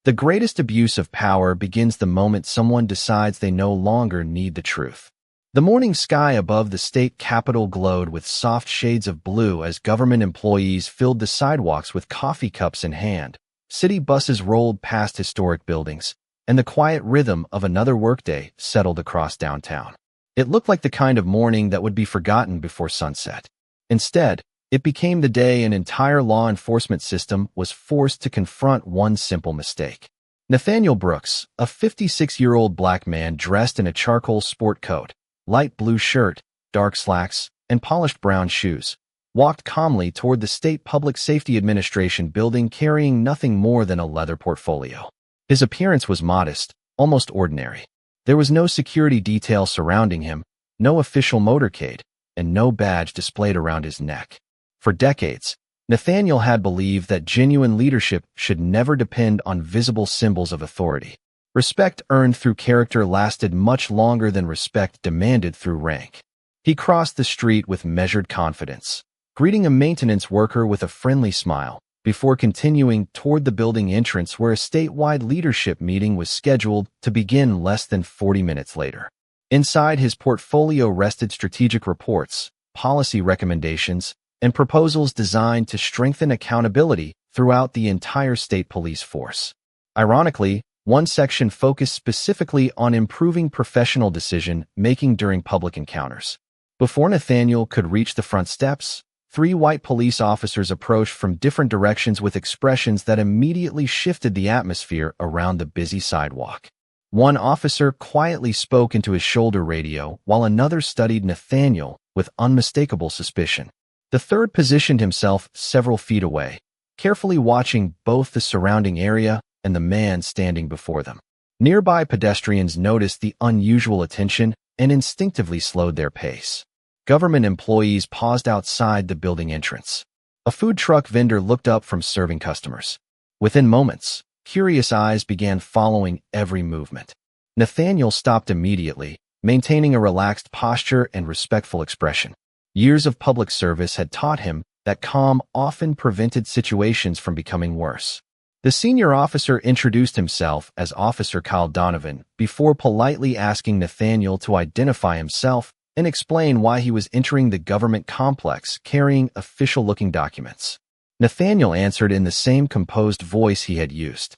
The greatest abuse of power begins the moment someone decides they no longer need the truth. The morning sky above the state capitol glowed with soft shades of blue as government employees filled the sidewalks with coffee cups in hand. City buses rolled past historic buildings, and the quiet rhythm of another workday settled across downtown. It looked like the kind of morning that would be forgotten before sunset. Instead, it became the day an entire law enforcement system was forced to confront one simple mistake. Nathaniel Brooks, a 56-year-old black man dressed in a charcoal sport coat, light blue shirt, dark slacks, and polished brown shoes, walked calmly toward the State Public Safety Administration building carrying nothing more than a leather portfolio. His appearance was modest, almost ordinary. There was no security detail surrounding him, no official motorcade, and no badge displayed around his neck. For decades, Nathaniel had believed that genuine leadership should never depend on visible symbols of authority. Respect earned through character lasted much longer than respect demanded through rank. He crossed the street with measured confidence, greeting a maintenance worker with a friendly smile, before continuing toward the building entrance where a statewide leadership meeting was scheduled to begin less than 40 minutes later. Inside his portfolio rested strategic reports, policy recommendations, and proposals designed to strengthen accountability throughout the entire state police force. Ironically, one section focused specifically on improving professional decision-making during public encounters. Before Nathaniel could reach the front steps, 3 white police officers approached from different directions with expressions that immediately shifted the atmosphere around the busy sidewalk. One officer quietly spoke into his shoulder radio while another studied Nathaniel with unmistakable suspicion. The third positioned himself several feet away, carefully watching both the surrounding area and the man standing before them. Nearby pedestrians noticed the unusual attention and instinctively slowed their pace. Government employees paused outside the building entrance. A food truck vendor looked up from serving customers. Within moments, curious eyes began following every movement. Nathaniel stopped immediately, maintaining a relaxed posture and respectful expression. Years of public service had taught him that calm often prevented situations from becoming worse. The senior officer introduced himself as Officer Kyle Donovan before politely asking Nathaniel to identify himself and explain why he was entering the government complex carrying official-looking documents. Nathaniel answered in the same composed voice he had used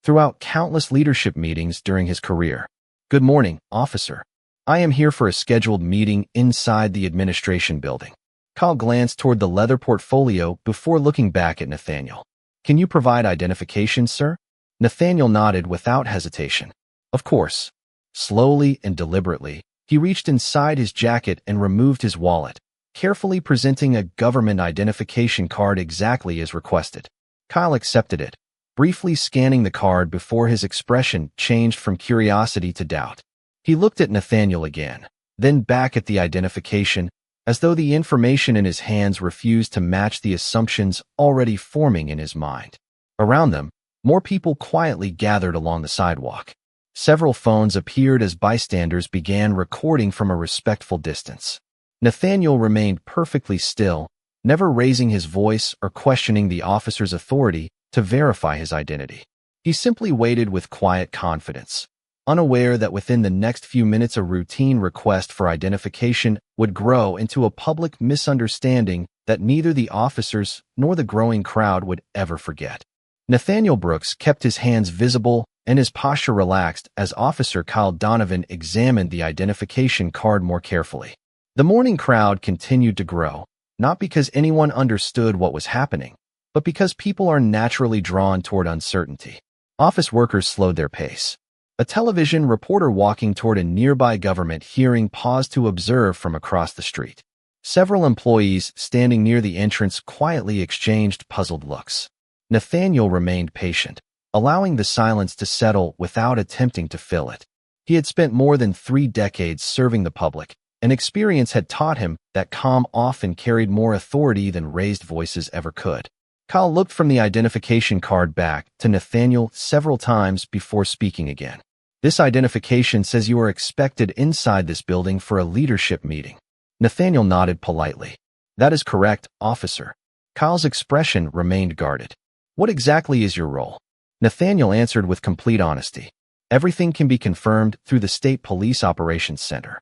throughout countless leadership meetings during his career. "Good morning, officer. I am here for a scheduled meeting inside the administration building." Kyle glanced toward the leather portfolio before looking back at Nathaniel. "Can you provide identification, sir?" Nathaniel nodded without hesitation. "Of course." Slowly and deliberately, he reached inside his jacket and removed his wallet, carefully presenting a government identification card exactly as requested. Kyle accepted it, briefly scanning the card before his expression changed from curiosity to doubt. He looked at Nathaniel again, then back at the identification, as though the information in his hands refused to match the assumptions already forming in his mind. Around them, more people quietly gathered along the sidewalk. Several phones appeared as bystanders began recording from a respectful distance. Nathaniel remained perfectly still, never raising his voice or questioning the officer's authority to verify his identity. He simply waited with quiet confidence, unaware that within the next few minutes a routine request for identification would grow into a public misunderstanding that neither the officers nor the growing crowd would ever forget. Nathaniel Brooks kept his hands visible and his posture relaxed as Officer Kyle Donovan examined the identification card more carefully. The morning crowd continued to grow, not because anyone understood what was happening, but because people are naturally drawn toward uncertainty. Office workers slowed their pace. A television reporter walking toward a nearby government hearing paused to observe from across the street. Several employees standing near the entrance quietly exchanged puzzled looks. Nathaniel remained patient, allowing the silence to settle without attempting to fill it. He had spent more than 3 decades serving the public, and experience had taught him that calm often carried more authority than raised voices ever could. Kyle looked from the identification card back to Nathaniel several times before speaking again. "This identification says you are expected inside this building for a leadership meeting." Nathaniel nodded politely. "That is correct, officer." Kyle's expression remained guarded. "What exactly is your role?" Nathaniel answered with complete honesty. Everything can be confirmed through the State Police Operations Center.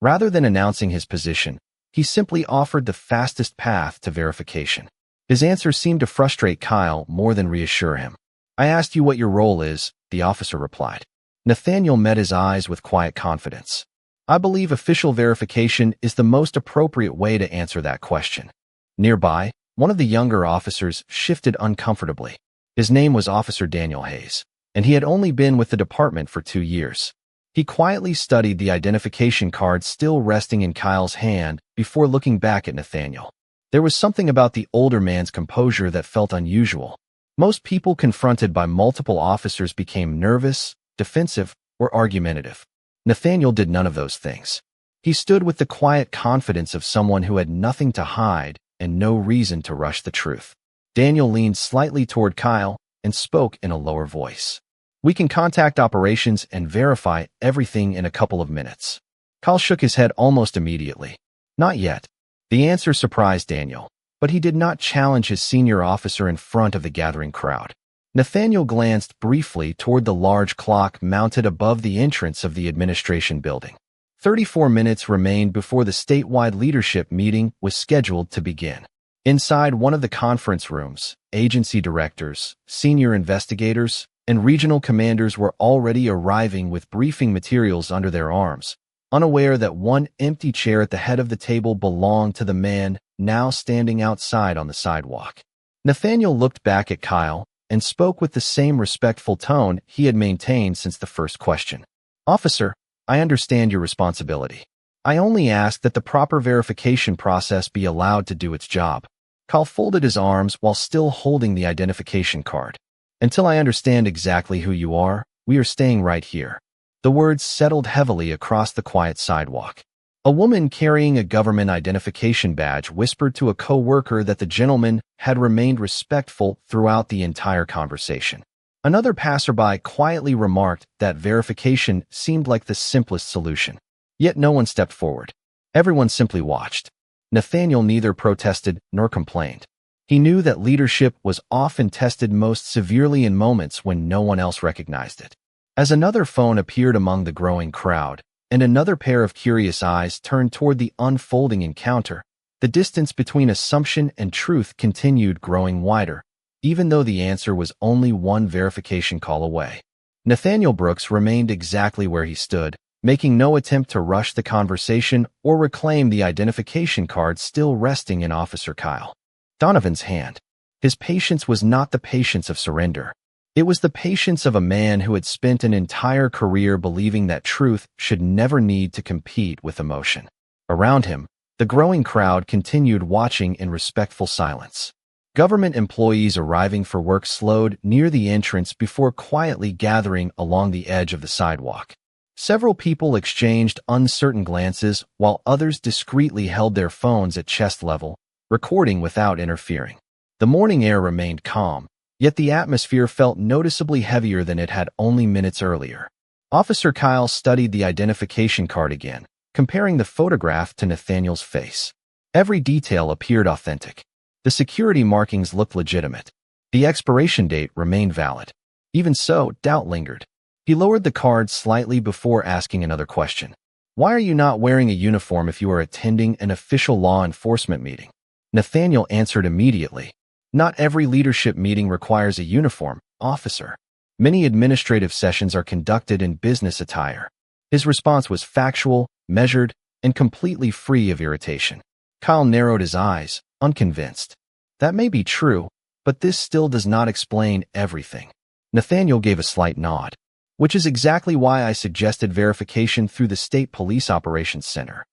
Rather than announcing his position, he simply offered the fastest path to verification. His answer seemed to frustrate Kyle more than reassure him. "I asked you what your role is," the officer replied. Nathaniel met his eyes with quiet confidence. "I believe official verification is the most appropriate way to answer that question." Nearby, one of the younger officers shifted uncomfortably. His name was Officer Daniel Hayes, and he had only been with the department for 2 years. He quietly studied the identification card still resting in Kyle's hand before looking back at Nathaniel. There was something about the older man's composure that felt unusual. Most people confronted by multiple officers became nervous, defensive, or argumentative. Nathaniel did none of those things. He stood with the quiet confidence of someone who had nothing to hide and no reason to rush the truth. Daniel leaned slightly toward Kyle and spoke in a lower voice. "We can contact operations and verify everything in a couple of minutes." Kyle shook his head almost immediately. "Not yet." The answer surprised Daniel, but he did not challenge his senior officer in front of the gathering crowd. Nathaniel glanced briefly toward the large clock mounted above the entrance of the administration building. 34 minutes remained before the statewide leadership meeting was scheduled to begin. Inside one of the conference rooms, agency directors, senior investigators, and regional commanders were already arriving with briefing materials under their arms, unaware that one empty chair at the head of the table belonged to the man now standing outside on the sidewalk. Nathaniel looked back at Kyle and spoke with the same respectful tone he had maintained since the first question. "Officer, I understand your responsibility. I only ask that the proper verification process be allowed to do its job." Kyle folded his arms while still holding the identification card. "Until I understand exactly who you are, we are staying right here." The words settled heavily across the quiet sidewalk. A woman carrying a government identification badge whispered to a co-worker that the gentleman had remained respectful throughout the entire conversation. Another passerby quietly remarked that verification seemed like the simplest solution. Yet no one stepped forward. Everyone simply watched. Nathaniel neither protested nor complained. He knew that leadership was often tested most severely in moments when no one else recognized it. As another phone appeared among the growing crowd, and another pair of curious eyes turned toward the unfolding encounter, the distance between assumption and truth continued growing wider, even though the answer was only one verification call away. Nathaniel Brooks remained exactly where he stood, making no attempt to rush the conversation or reclaim the identification card still resting in Officer Kyle Donovan's hand. His patience was not the patience of surrender. It was the patience of a man who had spent an entire career believing that truth should never need to compete with emotion. Around him, the growing crowd continued watching in respectful silence. Government employees arriving for work slowed near the entrance before quietly gathering along the edge of the sidewalk. Several people exchanged uncertain glances while others discreetly held their phones at chest level, recording without interfering. The morning air remained calm, yet the atmosphere felt noticeably heavier than it had only minutes earlier. Officer Kyle studied the identification card again, comparing the photograph to Nathaniel's face. Every detail appeared authentic. The security markings looked legitimate. The expiration date remained valid. Even so, doubt lingered. He lowered the card slightly before asking another question. "Why are you not wearing a uniform if you are attending an official law enforcement meeting?" Nathaniel answered immediately. "Not every leadership meeting requires a uniform, officer. Many administrative sessions are conducted in business attire." His response was factual, measured, and completely free of irritation. Kyle narrowed his eyes, unconvinced. "That may be true, but this still does not explain everything." Nathaniel gave a slight nod. "Which is exactly why I suggested verification through the State Police Operations Center."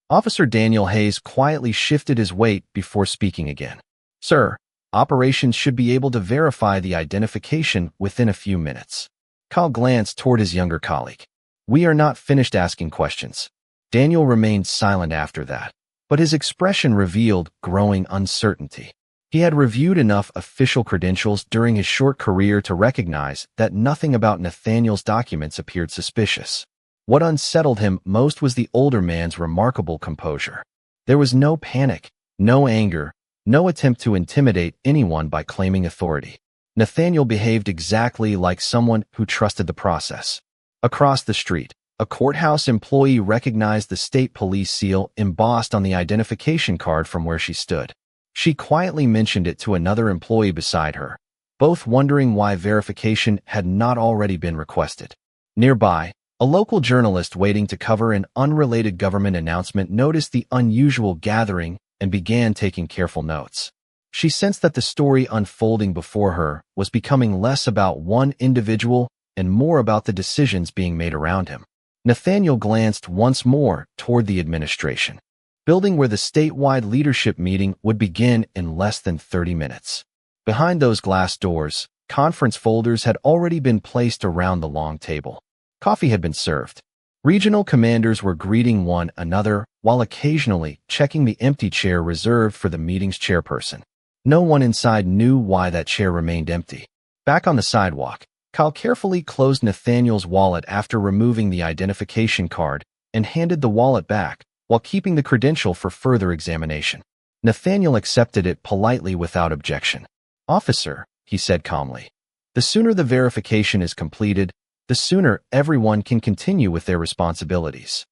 Officer Daniel Hayes quietly shifted his weight before speaking again. "Sir, operations should be able to verify the identification within a few minutes." Kyle glanced toward his younger colleague. "We are not finished asking questions." Daniel remained silent after that, but his expression revealed growing uncertainty. He had reviewed enough official credentials during his short career to recognize that nothing about Nathaniel's documents appeared suspicious. What unsettled him most was the older man's remarkable composure. There was no panic, no anger, no attempt to intimidate anyone by claiming authority. Nathaniel behaved exactly like someone who trusted the process. Across the street, a courthouse employee recognized the state police seal embossed on the identification card from where she stood. She quietly mentioned it to another employee beside her, both wondering why verification had not already been requested. Nearby, a local journalist waiting to cover an unrelated government announcement noticed the unusual gathering and began taking careful notes. She sensed that the story unfolding before her was becoming less about one individual and more about the decisions being made around him. Nathaniel glanced once more toward the administration building where the statewide leadership meeting would begin in less than 30 minutes. Behind those glass doors, conference folders had already been placed around the long table. Coffee had been served. Regional commanders were greeting one another while occasionally checking the empty chair reserved for the meeting's chairperson. No one inside knew why that chair remained empty. Back on the sidewalk, Kyle carefully closed Nathaniel's wallet after removing the identification card and handed the wallet back, while keeping the credential for further examination. Nathaniel accepted it politely without objection. "Officer," he said calmly, "the sooner the verification is completed, the sooner everyone can continue with their responsibilities."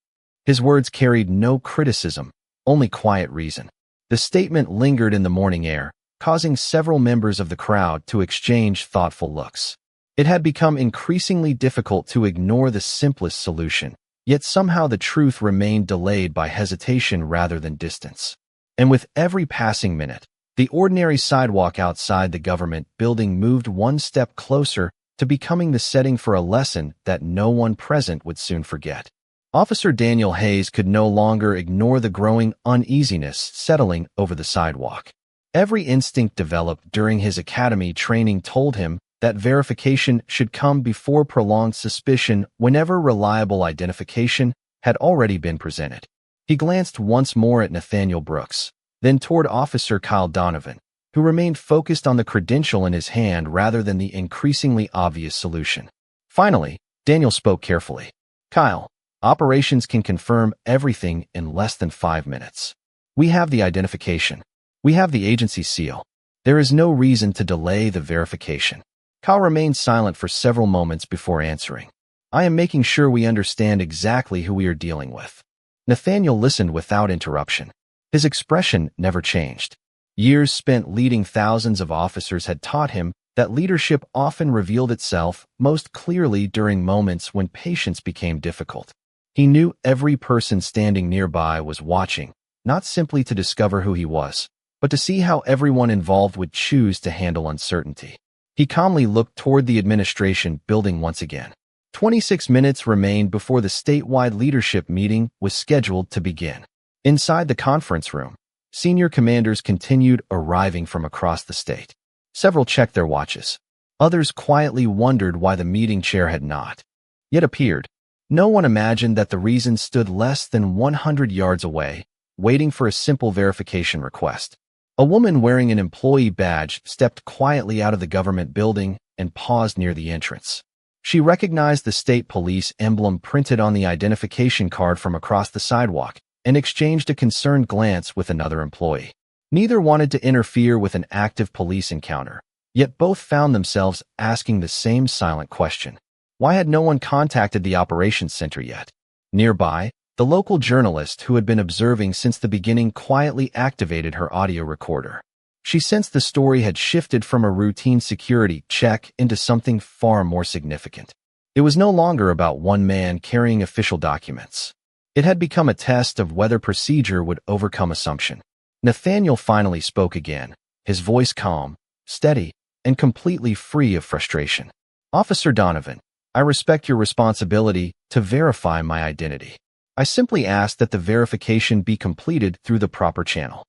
His words carried no criticism, only quiet reason. The statement lingered in the morning air, causing several members of the crowd to exchange thoughtful looks. It had become increasingly difficult to ignore the simplest solution, yet somehow the truth remained delayed by hesitation rather than distance. And with every passing minute, the ordinary sidewalk outside the government building moved one step closer to becoming the setting for a lesson that no one present would soon forget. Officer Daniel Hayes could no longer ignore the growing uneasiness settling over the sidewalk. Every instinct developed during his academy training told him that verification should come before prolonged suspicion whenever reliable identification had already been presented. He glanced once more at Nathaniel Brooks, then toward Officer Kyle Donovan, who remained focused on the credential in his hand rather than the increasingly obvious solution. Finally, Daniel spoke carefully. "Kyle, operations can confirm everything in less than 5 minutes. We have the identification. We have the agency seal. There is no reason to delay the verification." Kyle remained silent for several moments before answering. "I am making sure we understand exactly who we are dealing with." Nathaniel listened without interruption. His expression never changed. Years spent leading thousands of officers had taught him that leadership often revealed itself most clearly during moments when patience became difficult. He knew every person standing nearby was watching, not simply to discover who he was, but to see how everyone involved would choose to handle uncertainty. He calmly looked toward the administration building once again. 26 minutes remained before the statewide leadership meeting was scheduled to begin. Inside the conference room, senior commanders continued arriving from across the state. Several checked their watches. Others quietly wondered why the meeting chair had not yet appeared. No one imagined that the reason stood less than 100 yards away, waiting for a simple verification request. A woman wearing an employee badge stepped quietly out of the government building and paused near the entrance. She recognized the state police emblem printed on the identification card from across the sidewalk and exchanged a concerned glance with another employee. Neither wanted to interfere with an active police encounter, yet both found themselves asking the same silent question. Why had no one contacted the operations center yet? Nearby, the local journalist who had been observing since the beginning quietly activated her audio recorder. She sensed the story had shifted from a routine security check into something far more significant. It was no longer about one man carrying official documents. It had become a test of whether procedure would overcome assumption. Nathaniel finally spoke again, his voice calm, steady, and completely free of frustration. "Officer Donovan, I respect your responsibility to verify my identity. I simply ask that the verification be completed through the proper channel."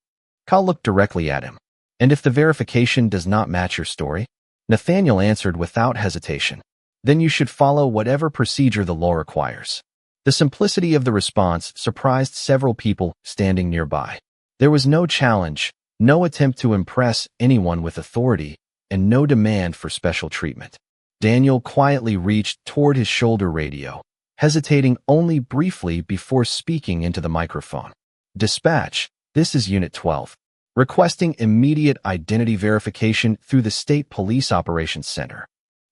Kyle looked directly at him. "And if the verification does not match your story?" Nathaniel answered without hesitation. "Then you should follow whatever procedure the law requires." The simplicity of the response surprised several people standing nearby. There was no challenge, no attempt to impress anyone with authority, and no demand for special treatment. Daniel quietly reached toward his shoulder radio, hesitating only briefly before speaking into the microphone. "Dispatch, this is Unit 12. requesting immediate identity verification through the State Police Operations Center.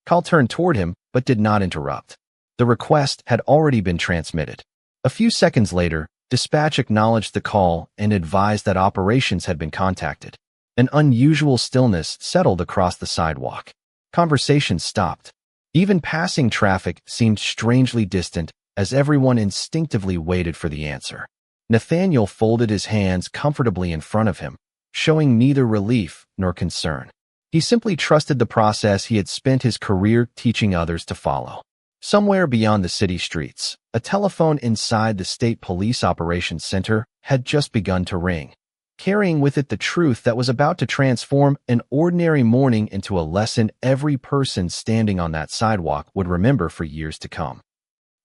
Kyle turned toward him, but did not interrupt. The request had already been transmitted. A few seconds later, dispatch acknowledged the call and advised that operations had been contacted. An unusual stillness settled across the sidewalk. Conversation stopped. Even passing traffic seemed strangely distant as everyone instinctively waited for the answer. Nathaniel folded his hands comfortably in front of him, showing neither relief nor concern. He simply trusted the process he had spent his career teaching others to follow. Somewhere beyond the city streets, a telephone inside the State Police Operations Center had just begun to ring, carrying with it the truth that was about to transform an ordinary morning into a lesson every person standing on that sidewalk would remember for years to come.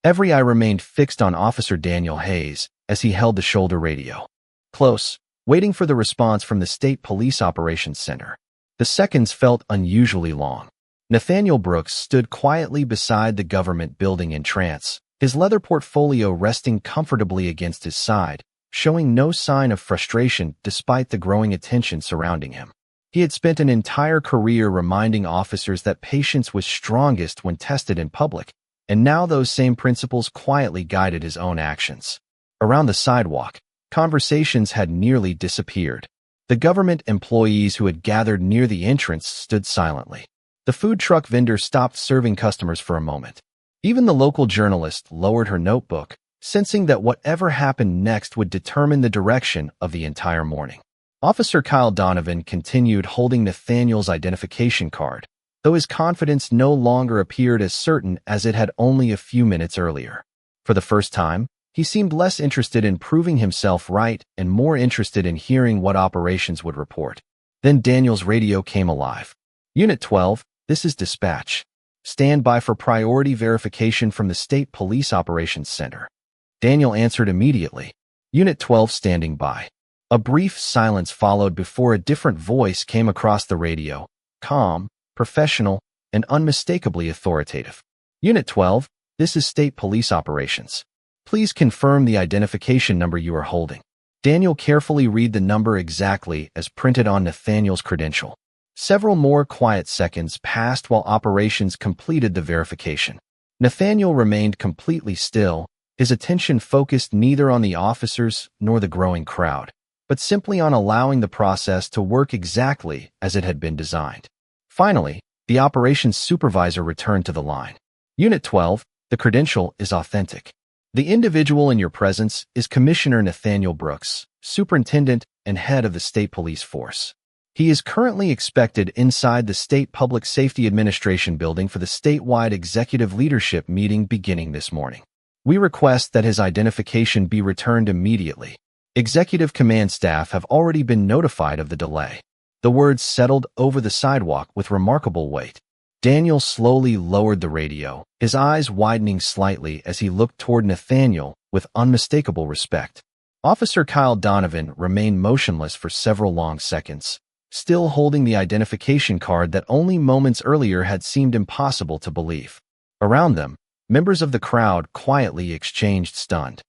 Every eye remained fixed on Officer Daniel Hayes as he held the shoulder radio. Close, waiting for the response from the State Police Operations Center. The seconds felt unusually long. Nathaniel Brooks stood quietly beside the government building in trance, his leather portfolio resting comfortably against his side, showing no sign of frustration despite the growing attention surrounding him. He had spent an entire career reminding officers that patience was strongest when tested in public, and now those same principles quietly guided his own actions. Around the sidewalk, conversations had nearly disappeared. The government employees who had gathered near the entrance stood silently. The food truck vendor stopped serving customers for a moment. Even the local journalist lowered her notebook, sensing that whatever happened next would determine the direction of the entire morning. Officer Kyle Donovan continued holding Nathaniel's identification card, though his confidence no longer appeared as certain as it had only a few minutes earlier. For the first time, he seemed less interested in proving himself right and more interested in hearing what operations would report. Then Daniel's radio came alive. Unit 12, this is dispatch. Stand by for priority verification from the State Police Operations Center. Daniel answered immediately. Unit 12 standing by. A brief silence followed before a different voice came across the radio, calm, professional, and unmistakably authoritative. Unit 12, this is State Police Operations. Please confirm the identification number you are holding. Daniel carefully read the number exactly as printed on Nathaniel's credential. Several more quiet seconds passed while operations completed the verification. Nathaniel remained completely still, his attention focused neither on the officers nor the growing crowd, but simply on allowing the process to work exactly as it had been designed. Finally, the operations supervisor returned to the line. Unit 12, the credential is authentic. The individual in your presence is Commissioner Nathaniel Brooks, Superintendent and head of the State Police Force. He is currently expected inside the State Public Safety Administration building for the statewide executive leadership meeting beginning this morning. We request that his identification be returned immediately. Executive command staff have already been notified of the delay. The words settled over the sidewalk with remarkable weight. Daniel slowly lowered the radio, his eyes widening slightly as he looked toward Nathaniel with unmistakable respect. Officer Kyle Donovan remained motionless for several long seconds, still holding the identification card that only moments earlier had seemed impossible to believe. Around them, members of the crowd quietly exchanged stunned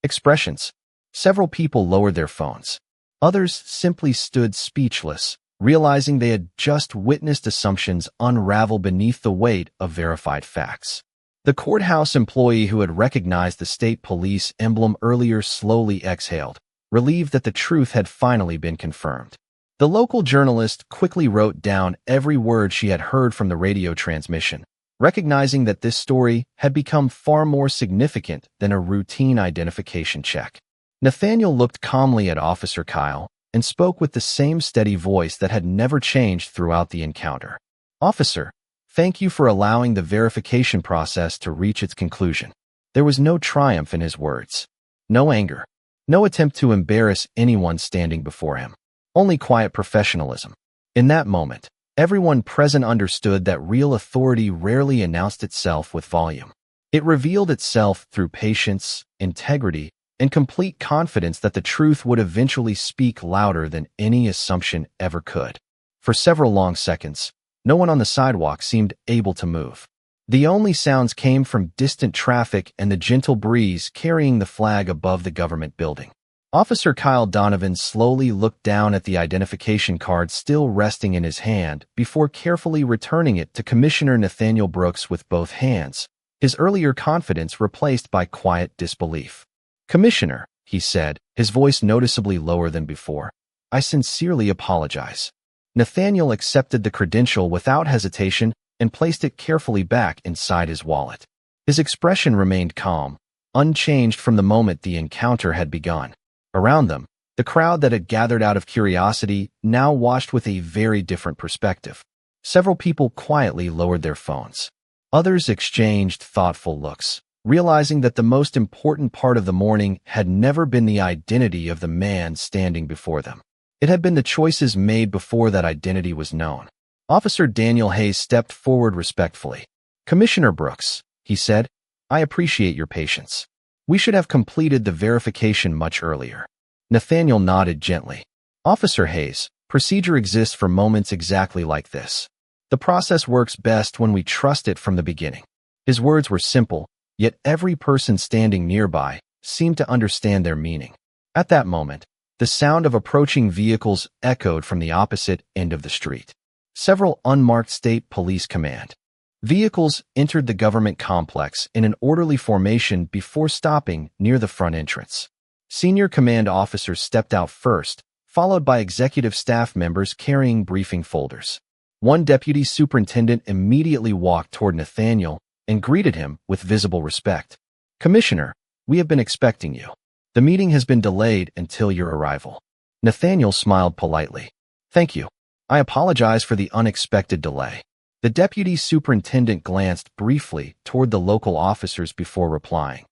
expressions. Several people lowered their phones. Others simply stood speechless, realizing they had just witnessed assumptions unravel beneath the weight of verified facts. The courthouse employee who had recognized the state police emblem earlier slowly exhaled, relieved that the truth had finally been confirmed. The local journalist quickly wrote down every word she had heard from the radio transmission, recognizing that this story had become far more significant than a routine identification check. Nathaniel looked calmly at Officer Kyle and spoke with the same steady voice that had never changed throughout the encounter. "Officer, thank you for allowing the verification process to reach its conclusion." There was no triumph in his words, no anger, no attempt to embarrass anyone standing before him, only quiet professionalism. In that moment, everyone present understood that real authority rarely announced itself with volume. It revealed itself through patience, integrity, and complete confidence that the truth would eventually speak louder than any assumption ever could. For several long seconds, no one on the sidewalk seemed able to move. The only sounds came from distant traffic and the gentle breeze carrying the flag above the government building. Officer Kyle Donovan slowly looked down at the identification card still resting in his hand before carefully returning it to Commissioner Nathaniel Brooks with both hands, his earlier confidence replaced by quiet disbelief. "Commissioner," he said, his voice noticeably lower than before, "I sincerely apologize." Nathaniel accepted the credential without hesitation and placed it carefully back inside his wallet. His expression remained calm, unchanged from the moment the encounter had begun. Around them, the crowd that had gathered out of curiosity now watched with a very different perspective. Several people quietly lowered their phones. Others exchanged thoughtful looks, realizing that the most important part of the morning had never been the identity of the man standing before them. It had been the choices made before that identity was known. Officer Daniel Hayes stepped forward respectfully. "Commissioner Brooks," he said, "I appreciate your patience. We should have completed the verification much earlier." Nathaniel nodded gently. "Officer Hayes, procedure exists for moments exactly like this. The process works best when we trust it from the beginning." His words were simple, yet every person standing nearby seemed to understand their meaning. At that moment, the sound of approaching vehicles echoed from the opposite end of the street. Several unmarked state police command vehicles entered the government complex in an orderly formation before stopping near the front entrance. Senior command officers stepped out first, followed by executive staff members carrying briefing folders. One deputy superintendent immediately walked toward Nathaniel and greeted him with visible respect. "Commissioner, we have been expecting you. The meeting has been delayed until your arrival." Nathaniel smiled politely. "Thank you. I apologize for the unexpected delay." The deputy superintendent glanced briefly toward the local officers before replying.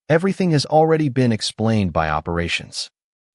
"Everything has already been explained by operations."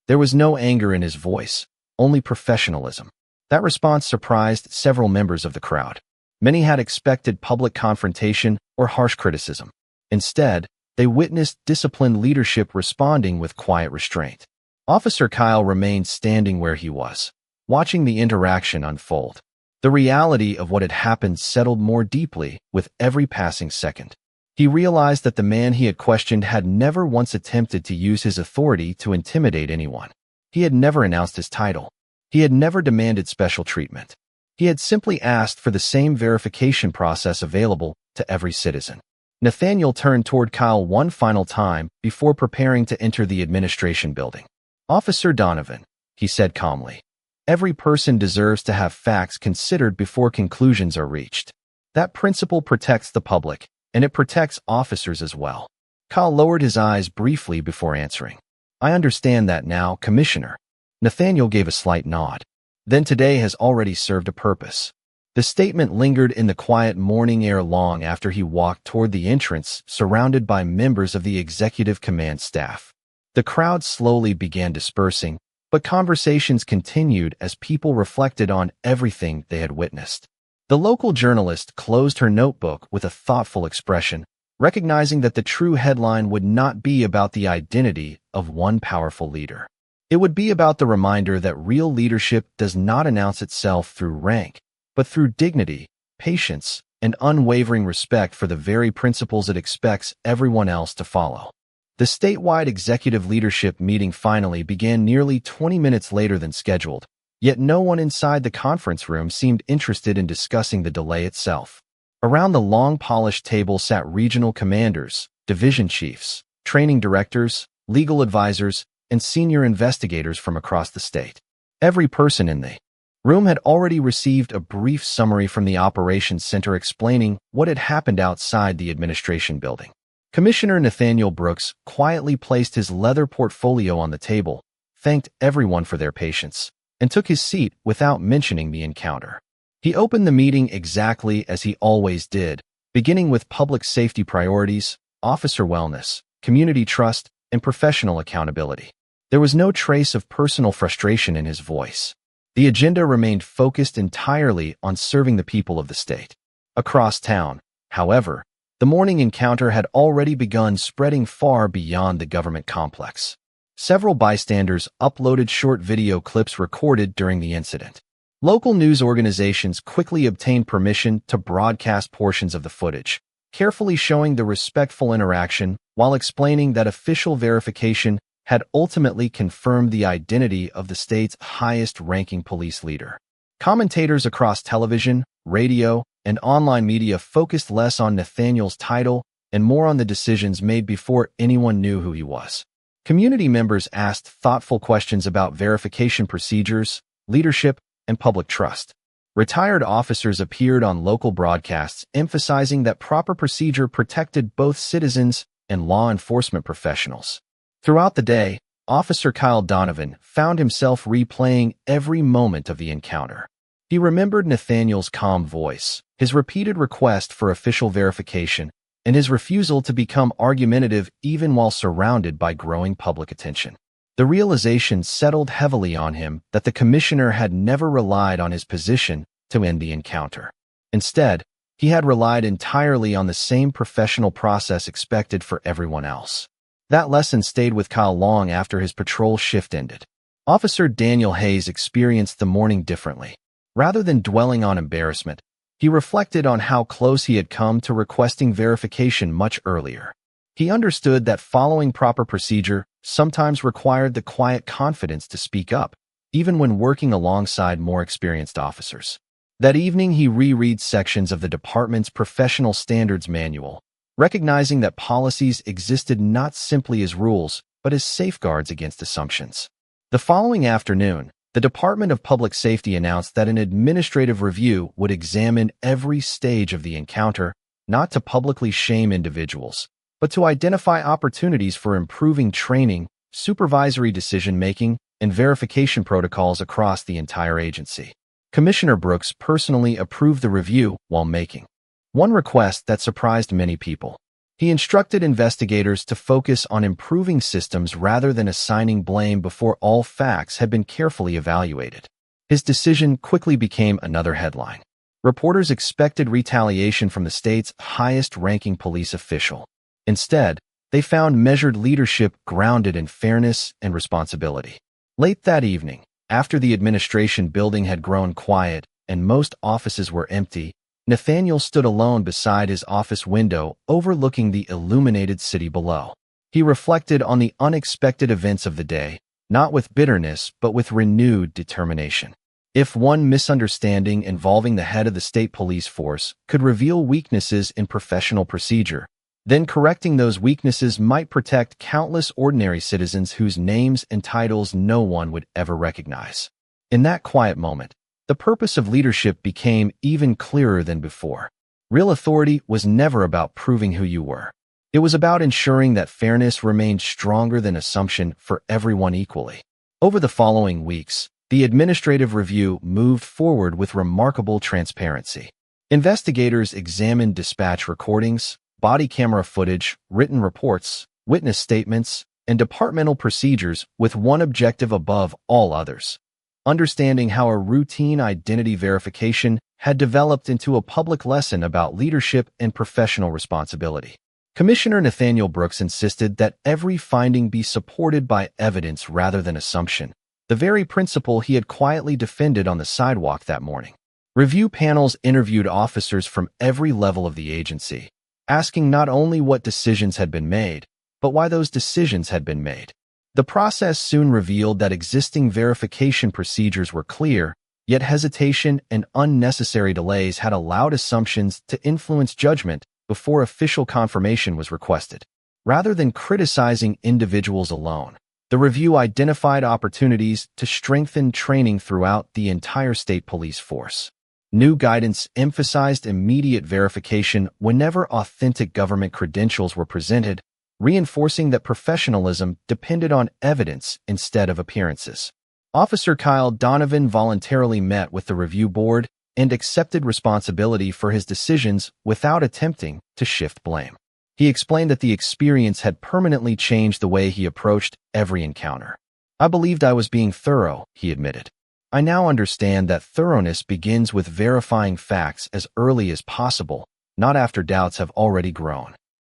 There was no anger in his voice, only professionalism. That response surprised several members of the crowd. Many had expected public confrontation or harsh criticism. Instead, they witnessed disciplined leadership responding with quiet restraint. Officer Kyle remained standing where he was, watching the interaction unfold. The reality of what had happened settled more deeply with every passing second. He realized that the man he had questioned had never once attempted to use his authority to intimidate anyone. He had never announced his title. He had never demanded special treatment. He had simply asked for the same verification process available to every citizen. Nathaniel turned toward Kyle one final time before preparing to enter the administration building. "Officer Donovan," he said calmly, "every person deserves to have facts considered before conclusions are reached. That principle protects the public, and it protects officers as well." Kyle lowered his eyes briefly before answering. "I understand that now, Commissioner." Nathaniel gave a slight nod. "Then today has already served a purpose." The statement lingered in the quiet morning air long after he walked toward the entrance, surrounded by members of the executive command staff. The crowd slowly began dispersing, but conversations continued as people reflected on everything they had witnessed. The local journalist closed her notebook with a thoughtful expression, recognizing that the true headline would not be about the identity of one powerful leader. It would be about the reminder that real leadership does not announce itself through rank, but through dignity, patience, and unwavering respect for the very principles it expects everyone else to follow. The statewide executive leadership meeting finally began nearly 20 minutes later than scheduled, yet no one inside the conference room seemed interested in discussing the delay itself. Around the long polished table sat regional commanders, division chiefs, training directors, legal advisors, and senior investigators from across the state. Every person in the room had already received a brief summary from the operations center explaining what had happened outside the administration building. Commissioner Nathaniel Brooks quietly placed his leather portfolio on the table, thanked everyone for their patience, and took his seat without mentioning the encounter. He opened the meeting exactly as he always did, beginning with public safety priorities, officer wellness, community trust, and professional accountability. There was no trace of personal frustration in his voice. The agenda remained focused entirely on serving the people of the state. Across town, however, the morning encounter had already begun spreading far beyond the government complex. Several bystanders uploaded short video clips recorded during the incident. Local news organizations quickly obtained permission to broadcast portions of the footage, carefully showing the respectful interaction while explaining that official verification had ultimately confirmed the identity of the state's highest-ranking police leader. Commentators across television, radio, and online media focused less on Nathaniel's title and more on the decisions made before anyone knew who he was. Community members asked thoughtful questions about verification procedures, leadership, and public trust. Retired officers appeared on local broadcasts emphasizing that proper procedure protected both citizens and law enforcement professionals. Throughout the day, Officer Kyle Donovan found himself replaying every moment of the encounter. He remembered Nathaniel's calm voice, his repeated request for official verification, and his refusal to become argumentative even while surrounded by growing public attention. The realization settled heavily on him that the commissioner had never relied on his position to end the encounter. Instead, he had relied entirely on the same professional process expected for everyone else. That lesson stayed with Kyle long after his patrol shift ended. Officer Daniel Hayes experienced the morning differently. Rather than dwelling on embarrassment, he reflected on how close he had come to requesting verification much earlier. He understood that following proper procedure sometimes required the quiet confidence to speak up, even when working alongside more experienced officers. That evening, he reread sections of the department's professional standards manual, recognizing that policies existed not simply as rules, but as safeguards against assumptions. The following afternoon, the Department of Public Safety announced that an administrative review would examine every stage of the encounter, not to publicly shame individuals, but to identify opportunities for improving training, supervisory decision-making, and verification protocols across the entire agency. Commissioner Brooks personally approved the review while making one request that surprised many people. He instructed investigators to focus on improving systems rather than assigning blame before all facts had been carefully evaluated. His decision quickly became another headline. Reporters expected retaliation from the state's highest-ranking police official. Instead, they found measured leadership grounded in fairness and responsibility. Late that evening, after the administration building had grown quiet and most offices were empty, Nathaniel stood alone beside his office window overlooking the illuminated city below. He reflected on the unexpected events of the day, not with bitterness but with renewed determination. If one misunderstanding involving the head of the state police force could reveal weaknesses in professional procedure, then correcting those weaknesses might protect countless ordinary citizens whose names and titles no one would ever recognize. In that quiet moment, the purpose of leadership became even clearer than before. Real authority was never about proving who you were. It was about ensuring that fairness remained stronger than assumption for everyone equally. Over the following weeks, the administrative review moved forward with remarkable transparency. Investigators examined dispatch recordings, body camera footage, written reports, witness statements, and departmental procedures with one objective above all others: understanding how a routine identity verification had developed into a public lesson about leadership and professional responsibility. Commissioner Nathaniel Brooks insisted that every finding be supported by evidence rather than assumption, the very principle he had quietly defended on the sidewalk that morning. Review panels interviewed officers from every level of the agency, asking not only what decisions had been made, but why those decisions had been made. The process soon revealed that existing verification procedures were clear, yet hesitation and unnecessary delays had allowed assumptions to influence judgment before official confirmation was requested. Rather than criticizing individuals alone, the review identified opportunities to strengthen training throughout the entire state police force. New guidance emphasized immediate verification whenever authentic government credentials were presented, reinforcing that professionalism depended on evidence instead of appearances. Officer Kyle Donovan voluntarily met with the review board and accepted responsibility for his decisions without attempting to shift blame. He explained that the experience had permanently changed the way he approached every encounter. "I believed I was being thorough," he admitted. "I now understand that thoroughness begins with verifying facts as early as possible, not after doubts have already grown."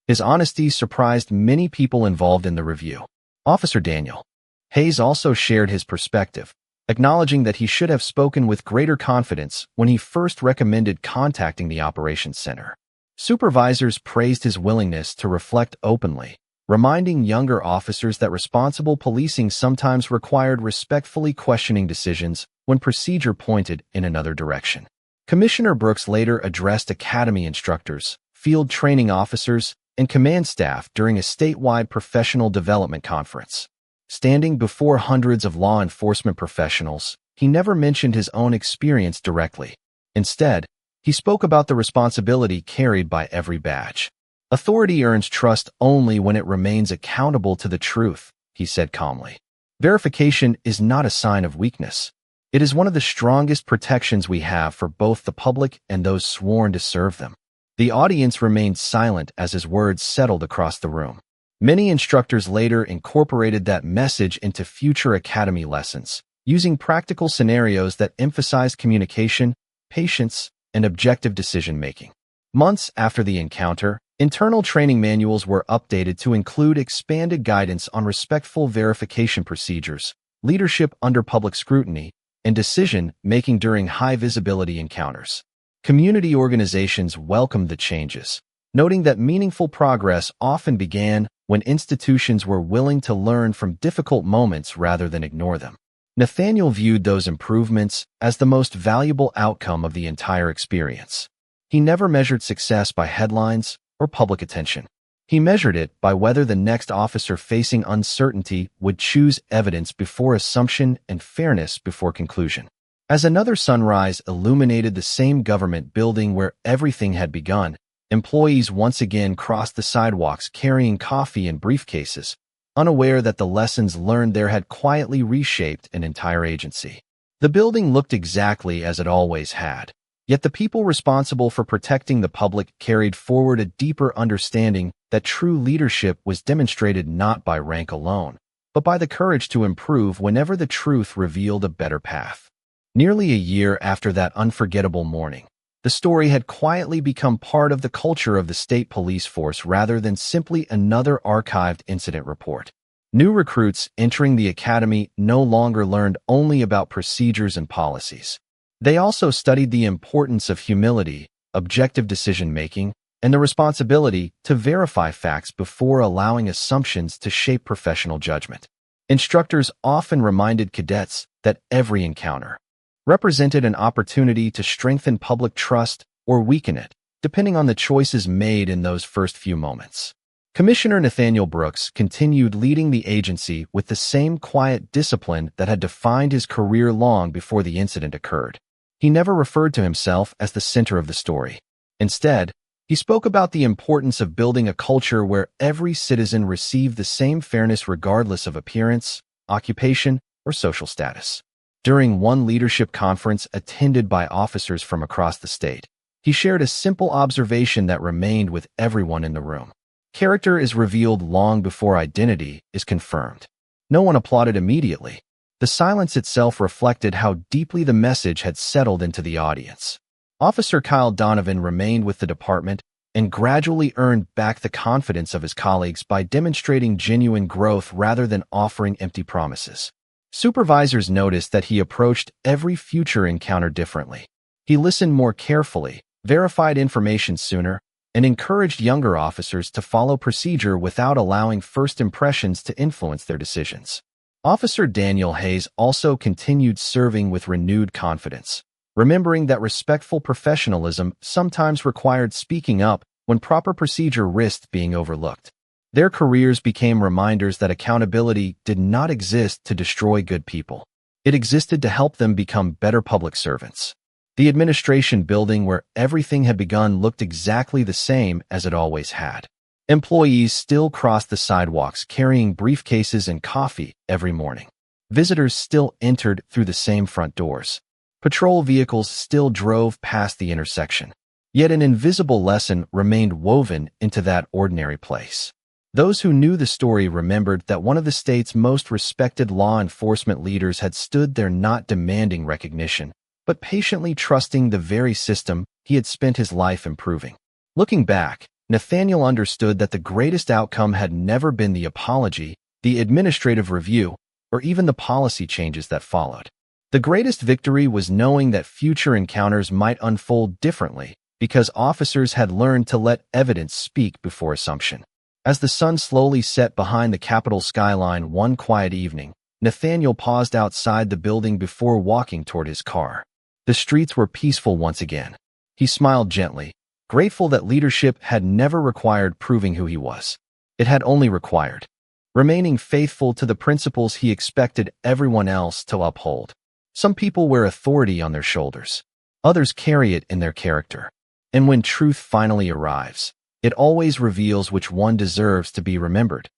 His honesty surprised many people involved in the review. Officer Daniel Hayes also shared his perspective, acknowledging that he should have spoken with greater confidence when he first recommended contacting the operations center. Supervisors praised his willingness to reflect openly, reminding younger officers that responsible policing sometimes required respectfully questioning decisions when procedure pointed in another direction. Commissioner Brooks later addressed academy instructors, field training officers, and command staff during a statewide professional development conference. Standing before hundreds of law enforcement professionals, he never mentioned his own experience directly. Instead, he spoke about the responsibility carried by every badge. Authority earns trust only when it remains accountable to the truth, he said calmly. Verification is not a sign of weakness. It is one of the strongest protections we have for both the public and those sworn to serve them. The audience remained silent as his words settled across the room. Many instructors later incorporated that message into future academy lessons, using practical scenarios that emphasized communication, patience, and objective decision-making. Months after the encounter, internal training manuals were updated to include expanded guidance on respectful verification procedures, leadership under public scrutiny, and decision-making during high-visibility encounters. Community organizations welcomed the changes, noting that meaningful progress often began when institutions were willing to learn from difficult moments rather than ignore them. Nathaniel viewed those improvements as the most valuable outcome of the entire experience. He never measured success by headlines or public attention. He measured it by whether the next officer facing uncertainty would choose evidence before assumption and fairness before conclusion. As another sunrise illuminated the same government building where everything had begun, employees once again crossed the sidewalks carrying coffee and briefcases, unaware that the lessons learned there had quietly reshaped an entire agency. The building looked exactly as it always had, yet the people responsible for protecting the public carried forward a deeper understanding that true leadership was demonstrated not by rank alone, but by the courage to improve whenever the truth revealed a better path. Nearly a year after that unforgettable morning, the story had quietly become part of the culture of the state police force rather than simply another archived incident report. New recruits entering the academy no longer learned only about procedures and policies. They also studied the importance of humility, objective decision-making, and the responsibility to verify facts before allowing assumptions to shape professional judgment. Instructors often reminded cadets that every encounter represented an opportunity to strengthen public trust or weaken it, depending on the choices made in those first few moments. Commissioner Nathaniel Brooks continued leading the agency with the same quiet discipline that had defined his career long before the incident occurred. He never referred to himself as the center of the story. Instead, he spoke about the importance of building a culture where every citizen received the same fairness regardless of appearance, occupation, or social status. During one leadership conference attended by officers from across the state, he shared a simple observation that remained with everyone in the room. Character is revealed long before identity is confirmed. No one applauded immediately. The silence itself reflected how deeply the message had settled into the audience. Officer Kyle Donovan remained with the department and gradually earned back the confidence of his colleagues by demonstrating genuine growth rather than offering empty promises. Supervisors noticed that he approached every future encounter differently. He listened more carefully, verified information sooner, and encouraged younger officers to follow procedure without allowing first impressions to influence their decisions. Officer Daniel Hayes also continued serving with renewed confidence, remembering that respectful professionalism sometimes required speaking up when proper procedure risked being overlooked. Their careers became reminders that accountability did not exist to destroy good people. It existed to help them become better public servants. The administration building where everything had begun looked exactly the same as it always had. Employees still crossed the sidewalks carrying briefcases and coffee every morning. Visitors still entered through the same front doors. Patrol vehicles still drove past the intersection. Yet an invisible lesson remained woven into that ordinary place. Those who knew the story remembered that one of the state's most respected law enforcement leaders had stood there not demanding recognition, but patiently trusting the very system he had spent his life improving. Looking back, Nathaniel understood that the greatest outcome had never been the apology, the administrative review, or even the policy changes that followed. The greatest victory was knowing that future encounters might unfold differently because officers had learned to let evidence speak before assumption. As the sun slowly set behind the Capitol skyline one quiet evening, Nathaniel paused outside the building before walking toward his car. The streets were peaceful once again. He smiled gently, grateful that leadership had never required proving who he was. It had only required remaining faithful to the principles he expected everyone else to uphold. Some people wear authority on their shoulders. Others carry it in their character. And when truth finally arrives, it always reveals which one deserves to be remembered.